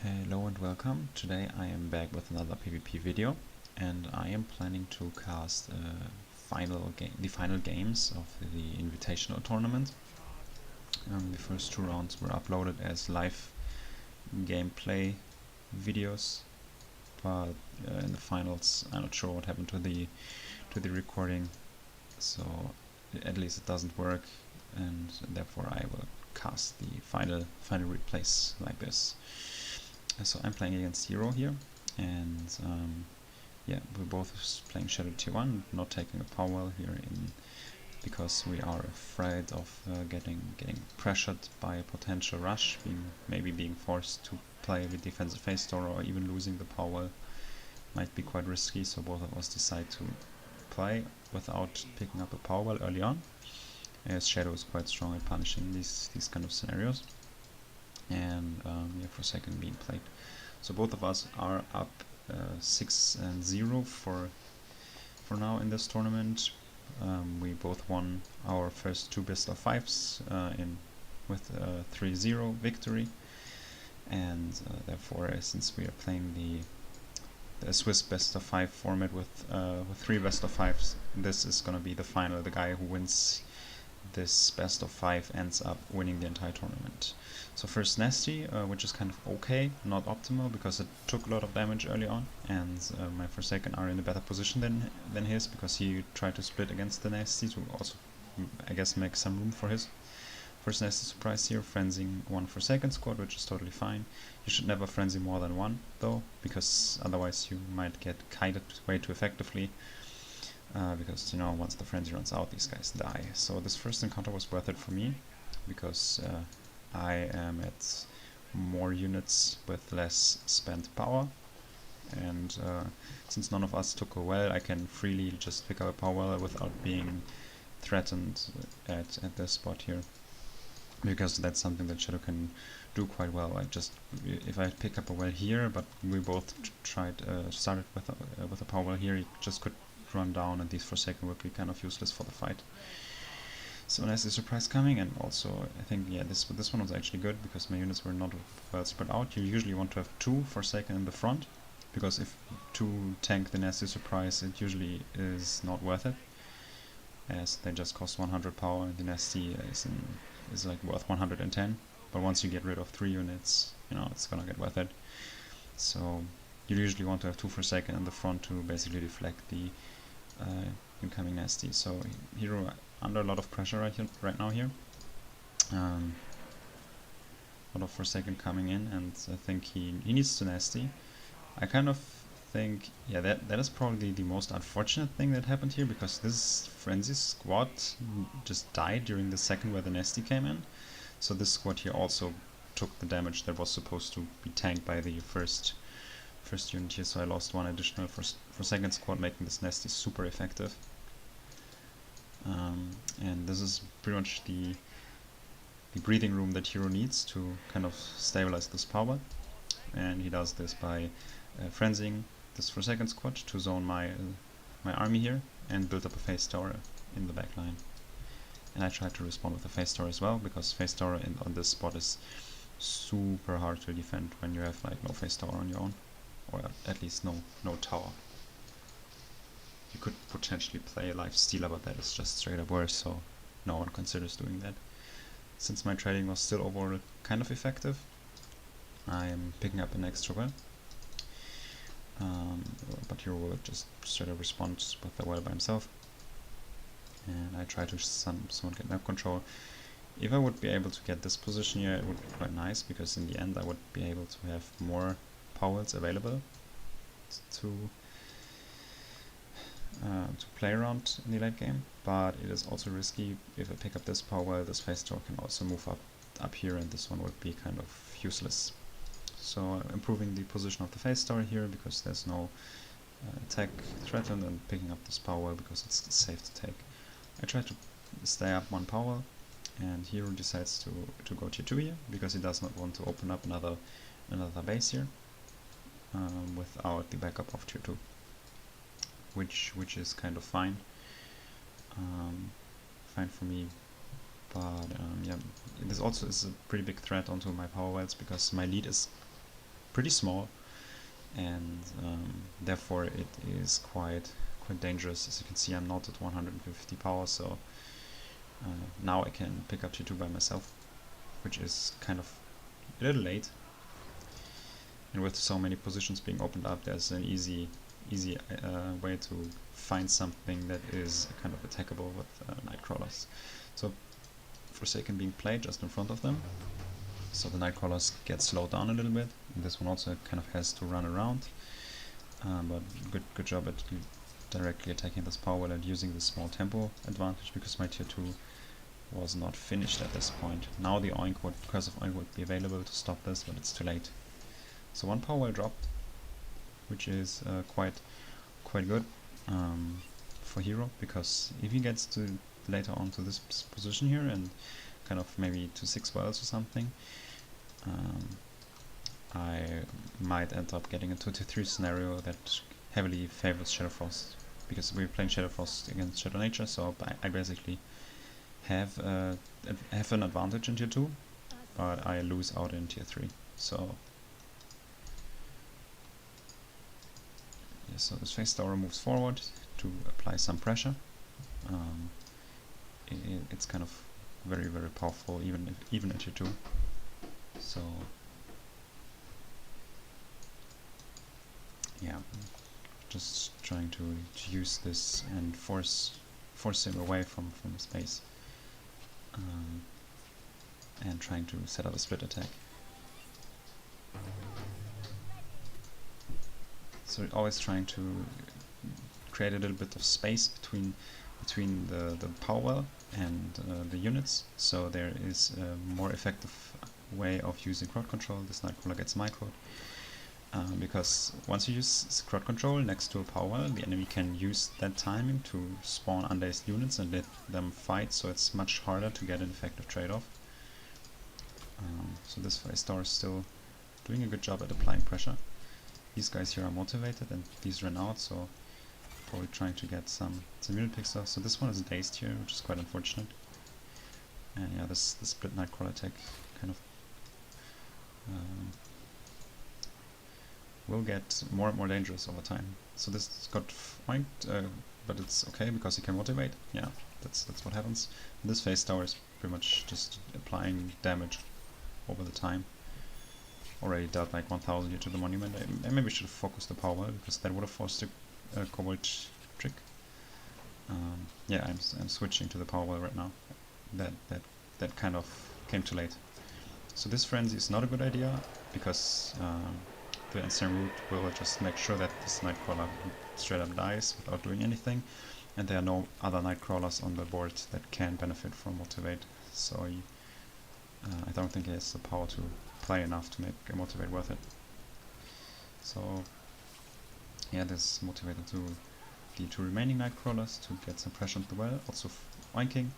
Hello and welcome. Today I am back with another PvP video, and I am planning to cast the final games of the Invitational tournament. The first two rounds were uploaded as live gameplay videos, but in the finals I'm not sure what happened to the recording, so at least it doesn't work, and therefore I will cast the final replays like this. So I'm playing against Hirooo here, and yeah, we're both playing Shadow Tier 1, not taking a power well here because we are afraid of getting pressured by a potential rush, maybe being forced to play with defensive phase store, or even losing the power well might be quite risky, so both of us decide to play without picking up a power well early on, as Shadow is quite strong at punishing these kind of scenarios. And yeah, for second being played. So both of us are up 6-0 for now in this tournament. We both won our first two best of fives with 3-0 victory, and therefore, since we are playing the Swiss best of five format with 3 best of fives, this is gonna be the final. The guy who wins this best of 5 ends up winning the entire tournament. So first Nasty, which is kind of okay, not optimal, because it took a lot of damage early on, and my Forsaken are in a better position than his, because he tried to split against the Nasty to also, I guess, make some room for his first Nasty surprise here, frenzying one Forsaken squad, which is totally fine. You should never frenzy more than one, though, because otherwise you might get kited way too effectively. Because, you know, once the frenzy runs out, these guys die. So this first encounter was worth it for me, because I am at more units with less spent power, and since none of us took a well, I can freely just pick up a power well without being threatened at this spot here, because that's something that Shadow can do quite well. If I pick up a well here, but we both started with a power well here, he just could run down, and these Forsaken would be kind of useless for the fight. So nice surprise coming, and also I think, yeah, this one was actually good, because my units were not well spread out. You usually want to have 2 Forsaken in the front, because if 2 tank the nasty surprise, it usually is not worth it, as they just cost 100 power, and the nasty is like worth 110. But once you get rid of 3 units, you know, it's gonna get worth it. So you usually want to have 2 Forsaken in the front to basically deflect the incoming nasty. So Hirooo under a lot of pressure right now here. A lot of Forsaken coming in, and I think he needs to nasty. I kind of think, yeah, that is probably the most unfortunate thing that happened here, because this frenzy squad just died during the second where the nasty came in. So this squad here also took the damage that was supposed to be tanked by the first unit here, so I lost 1 additional Forsaken squad, making this nasty super effective. And this is pretty much the breathing room that Hirooo needs to kind of stabilize this power, and he does this by frenzying this Forsaken squad to zone my army here and build up a phase tower in the back line. And I tried to respond with a phase tower as well, because phase tower on this spot is super hard to defend when you have like no phase tower on your own, or at least no tower. You could potentially play a life stealer, but that is just straight up worse, so no one considers doing that. Since my trading was still overall kind of effective, I am picking up an extra well. But Hirooo will just straight up respond with the well by himself, and I try to somewhat get map control. If I would be able to get this position here, it would be quite nice, because in the end I would be able to have more powers available to play around in the late game. But it is also risky. If I pick up this power, this phase tower can also move up here, and this one would be kind of useless. So improving the position of the phase tower here, because there's no attack threatened, and picking up this power because it's safe to take. I try to stay up 1 power, and Hirooo decides to go tier 2 here, because he does not want to open up another base here without the backup of tier 2, which is kind of fine for me. But yeah, this also is a pretty big threat onto my power wells, because my lead is pretty small, and therefore it is quite dangerous. As you can see, I'm not at 150 power, so now I can pick up tier 2 by myself, which is kind of a little late. And with so many positions being opened up, there's an easy way to find something that is kind of attackable with Nightcrawlers. So Forsaken being played just in front of them, so the Nightcrawlers get slowed down a little bit. And this one also kind of has to run around, but good job at directly attacking this power well and using the small tempo advantage, because my tier 2 was not finished at this point. Now the Oink would, Curse of Oink would be available to stop this, but it's too late. So one power well dropped, which is quite good for Hirooo, because if he gets to later on to this position here and kind of maybe to 6 wells or something, I might end up getting a 2-3 scenario that heavily favors Shadow Frost, because we're playing Shadow Frost against Shadow Nature, so I basically have an advantage in tier 2, but I lose out in tier 3. So yeah, so this Face Tower moves forward to apply some pressure. It's kind of very powerful even at tier 2. So yeah, just trying to use this and force him away from the space, and trying to set up a split attack. So always trying to create a little bit of space between the power well and the units, so there is a more effective way of using crowd control. This Nightcrawler gets microed, because once you use crowd control next to a power well, the enemy can use that timing to spawn undazed units and let them fight, so it's much harder to get an effective trade-off. So this Face Tower is still doing a good job at applying pressure. These guys here are motivated and these ran out, so probably trying to get some unit picks off. So this one is dazed here, which is quite unfortunate. And yeah, this split Nightcrawler attack kind of will get more and more dangerous over time. So this got flanked, but it's okay because he can motivate. Yeah, that's what happens. And this Face Tower is pretty much just applying damage over the time. Already dealt like 1000 here to the monument. I maybe should have focused the power well, because that would have forced a Kobold trick. Yeah, I'm switching to the power well right now. That kind of came too late. So this frenzy is not a good idea, because the Ensnaring Root will just make sure that this Nightcrawler straight up dies without doing anything, and there are no other Nightcrawlers on the board that can benefit from Motivate, so I don't think he has the power to play enough to make a Motivate worth it. So yeah, this motivated to the 2 remaining Nightcrawlers to get some pressure on the well, also oinking.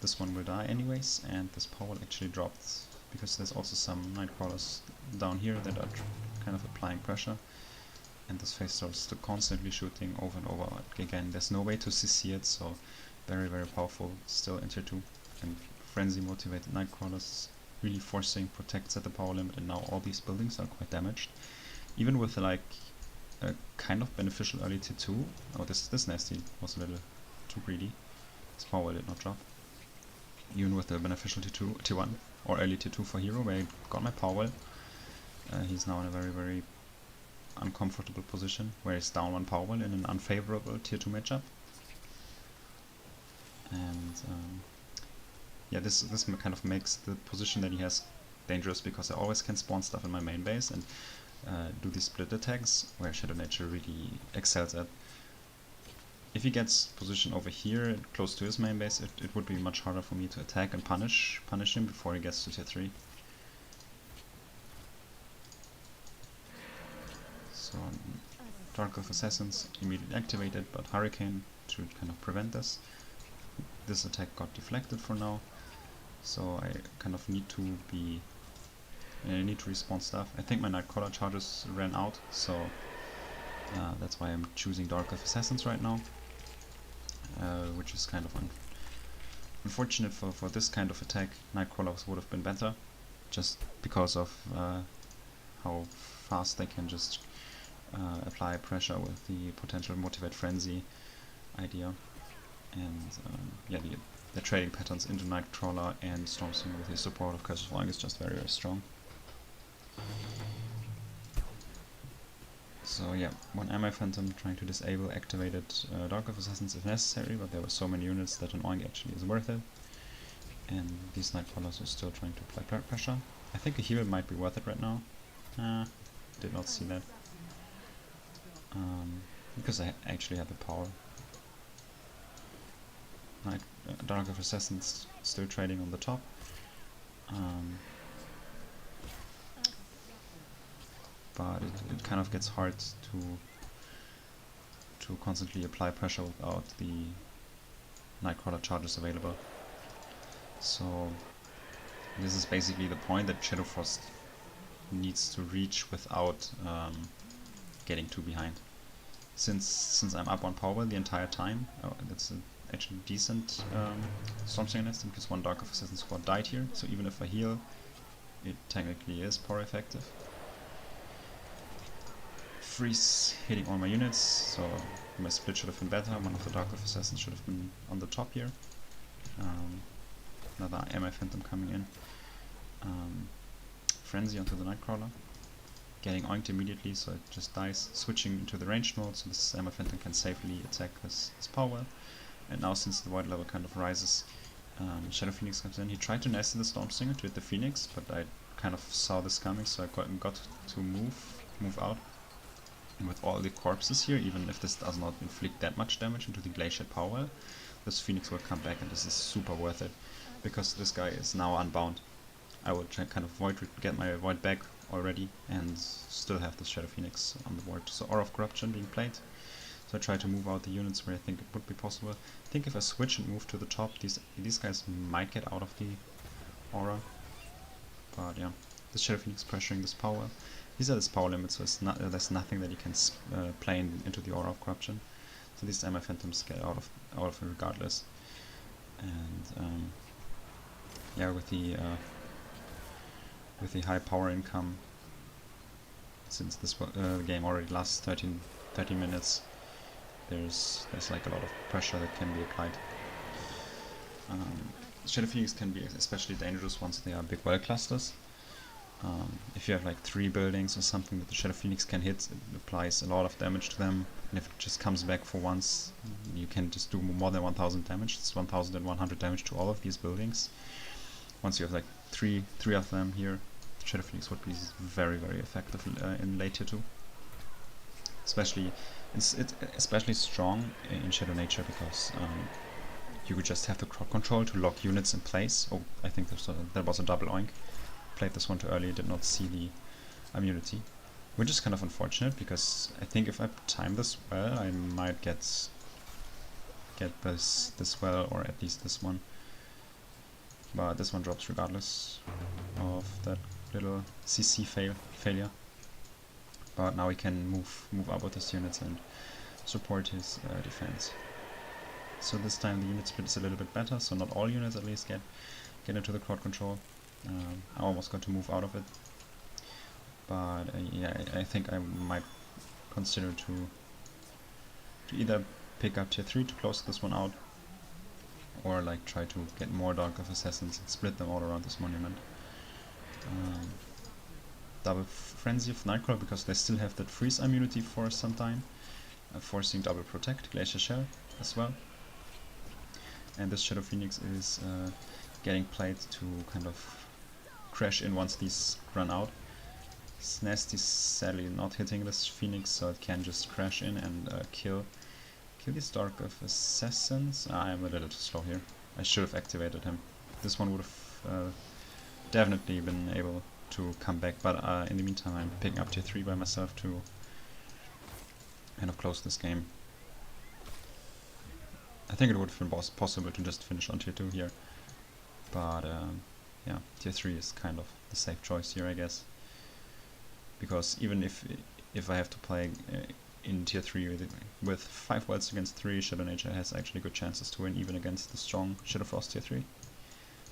This one will die anyways, and this power will actually dropped, because there's also some Nightcrawlers down here that are kind of applying pressure, and this Face Tower is still constantly shooting over and over. Again, there's no way to CC it, so very powerful still in tier 2. And frenzy motivated Nightcrawlers really forcing protects at the power limit, and now all these buildings are quite damaged. Even with like a kind of beneficial early tier 2. Oh, this Nasty was a little too greedy. His power did not drop. Even with the beneficial tier 1 or early tier 2 for Hirooo, where I got my power well, he's now in a very uncomfortable position, where he's down 1 power well in an unfavorable tier 2 matchup. And yeah, this kind of makes the position that he has dangerous, because I always can spawn stuff in my main base and do these split attacks, where Shadow Nature really excels at. If he gets position over here, close to his main base, it would be much harder for me to attack and punish him before he gets to tier 3. So Dark of Assassins immediately activated, but Hurricane should kind of prevent this. This attack got deflected for now, so I kind of need to respawn stuff. I think my Nightcrawler charges ran out, so that's why I'm choosing Dark of Assassins right now, which is kind of unfortunate for this kind of attack. Nightcrawlers would have been better, just because of how fast they can just apply pressure with the potential Motivate Frenzy idea. And yeah, the trading patterns into Nightcrawler and Stormslinger with his support of Curse of Oink is just very, very strong. So yeah, one Ammo Phantom trying to disable activated Dark of Assassins if necessary, but there were so many units that an Oink actually is worth it. And these Nightcrawlers are still trying to apply pressure. I think a heal might be worth it right now. Did not see that. Because I actually have the power. Dark of Assassins still trading on the top. But it kind of gets hard to constantly apply pressure without the Nightcrawler charges available. So this is basically the point that Shadow Frost needs to reach without getting too behind. Since I'm up on power the entire time, that's actually decent Stormslinger Nest, because one Dark of Assassin squad died here, so even if I heal, it technically is power effective. Freeze hitting all my units, so my split should have been better. One of the Dark of Assassins should have been on the top here. Another Ammo Phantom coming in. Frenzy onto the Nightcrawler. Getting oinked immediately, so it just dies. Switching into the range mode, so this Ammo Phantom can safely attack his power. And now, since the void level kind of rises, Shadow Phoenix comes in. He tried to nest in the Stormslinger to hit the Phoenix, but I kind of saw this coming, so I got to move out. And with all the corpses here, even if this does not inflict that much damage into the Glacier power, this Phoenix will come back, and this is super worth it, because this guy is now unbound. I would kind of get my void back already, and still have this Shadow Phoenix on the board. So Aura of Corruption being played. So I try to move out the units where I think it would be possible. I think if I switch and move to the top, these guys might get out of the Aura. But yeah, the Shadow Phoenix pressuring this power. These are his power limits, so there's nothing that he can play into the Aura of Corruption. So these Ammo Phantoms get out of it regardless. And yeah, with the high power income, since this game already lasts 13 minutes, there's like a lot of pressure that can be applied. Shadow Phoenix can be especially dangerous once they are big well clusters. If you have like 3 buildings or something that the Shadow Phoenix can hit, it applies a lot of damage to them, and if it just comes back for once, you can just do more than 1000 damage. It's 1100 damage to all of these buildings. Once you have like three of them here, the Shadow Phoenix would be very, very effective in late tier 2. Especially, it's especially strong in Shadow Nature, because you would just have the crowd control to lock units in place. Oh, I think there was a double oink. Played this one too early, did not see the immunity, which is kind of unfortunate, because I think if I time this well, I might get this well, or at least this one. But this one drops regardless of that little CC failure. But now we can move up with his units and support his defense. So this time the unit split is a little bit better, so not all units at least get into the crowd control. I almost got to move out of it, but yeah, I think I might consider to either pick up tier 3 to close this one out, or like try to get more Dark of Assassins and split them all around this monument. Double Frenzy of Nightcrawler, because they still have that freeze immunity for some time, forcing double protect, Glacier Shell as well. And this Shadow Phoenix is getting played to kind of crash in once these run out. Nest is sadly not hitting this Phoenix, so it can just crash in and kill this Dark of Assassins. I'm a little too slow here. I should have activated him. This one would have definitely been able to come back, but in the meantime I'm picking up tier 3 by myself to kind of close this game. I think it would have been possible to just finish on tier 2 here, but yeah, tier 3 is kind of the safe choice here, I guess, because even if I have to play in tier 3 with 5 worlds against 3, Shadow Nature has actually good chances to win even against the strong Shadow Frost tier 3,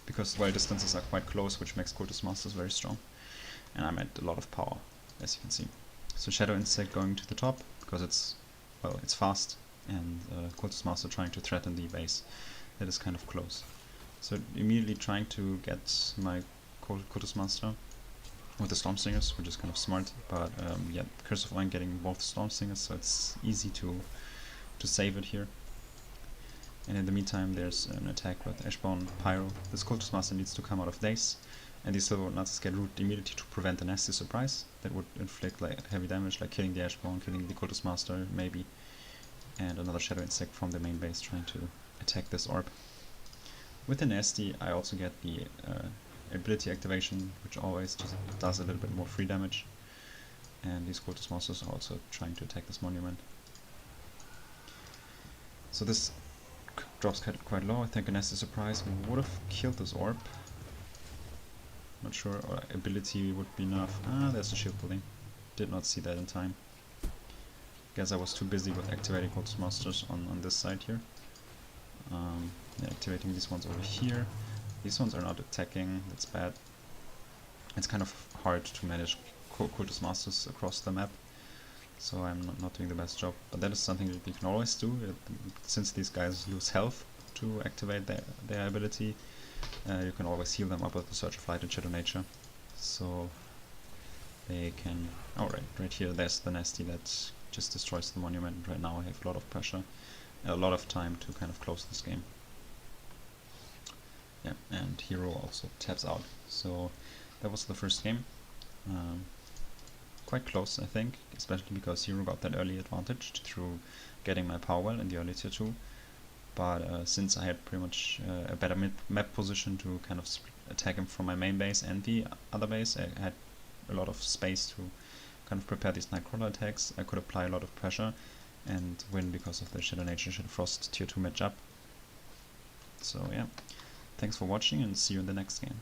because while distances are quite close, which makes Cultist Masters very strong, and I'm at a lot of power. as you can see. So Shadow Insect going to the top because it's, well, it's fast, and Cultist Master trying to threaten the base that is kind of close. So immediately trying to get my Cultist Master with the Storm Singers, which is kind of smart, but yeah, Curse of Oin getting both Storm Singers, so it's easy to save it here. And in the meantime, there's an attack with Ashbourne Pyro. This Cultist Master needs to come out of daze, and these Silver Nuts get rooted immediately to prevent a nasty surprise that would inflict like heavy damage, like killing the Ashbourne, killing the Cultist Master, maybe, and another Shadow Insect from the main base trying to attack this orb. With the nasty, I also get the ability activation, which always just does a little bit more free damage, and these Cultist Monsters are also trying to attack this monument. So this drops quite low. I think a nasty surprise would have killed this orb. Not sure, or ability would be enough. Ah, there's the shield building. Did not see that in time. Guess I was too busy with activating Cultist Monsters on this side here. Yeah, activating these ones over here. These ones are not attacking, that's bad. It's kind of hard to manage Cultist Masters across the map, so I'm not doing the best job. But that is something that you can always do, since these guys lose health to activate their ability. You can always heal them up with the Surge of Light and Shadow Nature. So they can... oh, right here there's the nasty that just destroys the monument. Right now I have a lot of pressure, a lot of time to kind of close this game. Yeah, and Hirooo also taps out. So that was the first game. Quite close, I think, especially because Hirooo got that early advantage through getting my power well in the early tier 2. But since I had pretty much a better map position to kind of attack him from my main base and the other base, I had a lot of space to kind of prepare these Nightcrawler attacks. I could apply a lot of pressure and win because of the Shadow Nature Shadow Frost tier 2 matchup. So yeah, thanks for watching and see you in the next game.